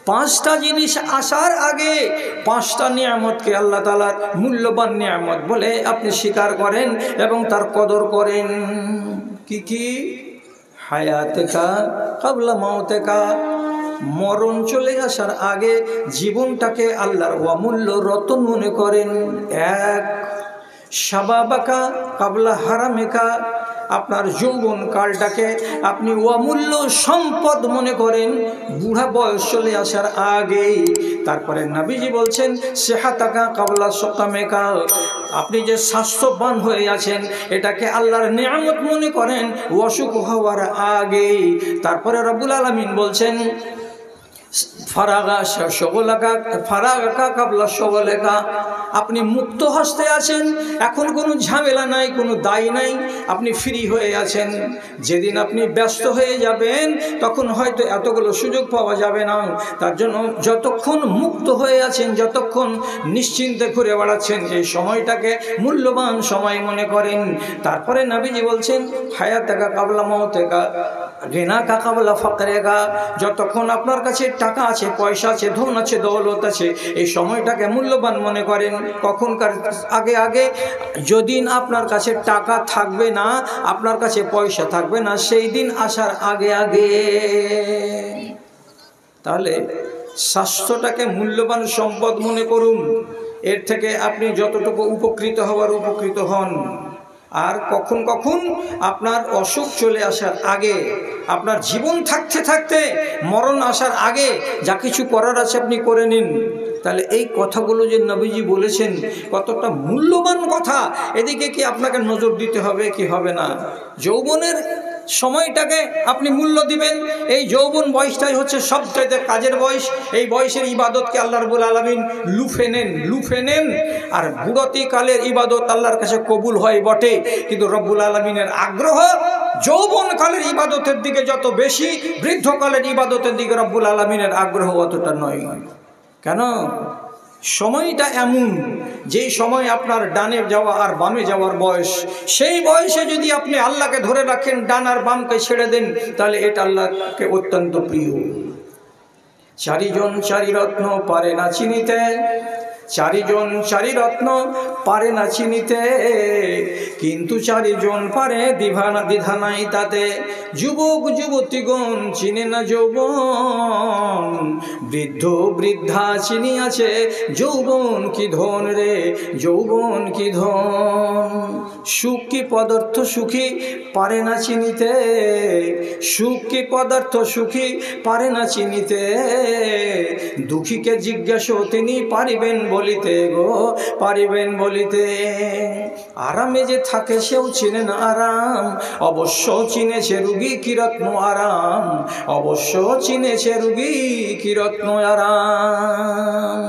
পাঁচটা জিনিস আসার আগে পাঁচটা নিয়ামতকে আল্লাহ তাআলার মূল্যবান নিয়ামত বলে আপনি স্বীকার করেন এবং তার কদর করেন। কি কি? হায়াতেকা কাবলা মাউতেকা, মরণ চলে আসার আগে জীবনটাকে আল্লাহর অমূল্য রতন মনে করেন। এক, শাবাবাকা কাবলা হারামেকা, আপনার যৌবন কালটাকে আপনি অমূল্য সম্পদ মনে করেন বুড়া বয়স চলে আসার আগেই। তারপরে নবীজি বলছেন সেহাতাকা কাবলা সকামেকা, আপনি যে স্বাস্থ্যবান হয়ে আছেন এটাকে আল্লাহর নিয়ামত মনে করেন অসুখ হওয়ার আগেই। তারপরে রব্বুল আলামিন বলছেন ফারাগা কাবলা শগলেকা, আপনি মুক্ত হস্তে আছেন, এখন কোনো ঝামেলা নাই, কোনো দায় নাই, আপনি ফ্রি হয়ে আছেন। যেদিন আপনি ব্যস্ত হয়ে যাবেন তখন হয়তো এতগুলো সুযোগ পাওয়া যাবে না। তার জন্য যতক্ষণ মুক্ত হয়ে আছেন, যতক্ষণ নিশ্চিন্তে ঘুরে বেড়াচ্ছেন, এই সময়টাকে মূল্যবান সময় মনে করেন। তারপরে নবীজি বলছেন হায়াতেকা কাবলা মওতেকা গিনাকা কাবলা ফাকরেকা, যতক্ষণ আপনার কাছে টাকা আছে, পয়সা আছে, ধন আছে, দৌলত আছে, এই সময়টাকে মূল্যবান মনে করেন। কখনকার আগে আগে যেদিন আপনার কাছে টাকা থাকবে না, আপনার কাছে পয়সা থাকবে না, সেই দিন আসার আগে আগে। তাহলে স্বাস্থ্যটাকে মূল্যবান সম্পদ মনে করুন, এর থেকে আপনি যতটুকু উপকৃত হওয়ার উপকৃত হন। আর কখন কখন আপনার অসুখ চলে আসার আগে, আপনার জীবন থাকতে থাকতে মরণ আসার আগে যা কিছু করার আছে আপনি করে নিন। তাহলে এই কথাগুলো যে নবীজি বলেছেন কতটা মূল্যবান কথা, এদিকে কি আপনাকে নজর দিতে হবে কি হবে না? যৌবনের সময়টাকে আপনি মূল্য দিবেন। এই যৌবন বয়সটাই হচ্ছে সবচাইতে কাজের বয়স। এই বয়সের ইবাদতকে আল্লাহ রাব্বুল আলামিন লুফে নেন। আর বুড়তি কালের ইবাদত আল্লাহর কাছে কবুল হয় বটে, কিন্তু রব্বুল আলামিনের আগ্রহ যৌবন কালের ইবাদতের দিকে যত বেশি, বৃদ্ধকালের ইবাদতের দিকে রব্বুল আলামিনের আগ্রহ অতটা নয়। কেন? সময়টা এমন, যেই সময় আপনার ডানে যাওয়া আর বামে যাওয়ার বয়স, সেই বয়সে যদি আপনি আল্লাহকে ধরে রাখেন, ডান আর বামকে ছেড়ে দেন, তাহলে এটা আল্লাহকে অত্যন্ত প্রিয়। চারিজন চারি রত্ন পারে না চিনিতে, চারিজন চারি রত্ন পারে না চিনিতে, কিন্তু চারিজন পারে দ্বিধা নাই তাতে। যুবক যুবতীগণ চিনে না যৌবন, বৃদ্ধ বৃদ্ধা চিনিয়াছে যৌবন কি ধন রে, যৌবন কি ধন। সুখ কি পদার্থ সুখী পারে না চিনিতে, সুখ কি পদার্থ সুখী পারে না চিনিতে, দুঃখীকে জিজ্ঞাসা তিনি পারিবেন বলিতে গো, পারিবেন বলিতে। আরামে যে থাকে সেও চিনে না আরাম, অবশ্য চিনেছে রুগী কি রত্ন আরাম, অবশ্য চিনেছে রুগী কি রত্ন আরাম।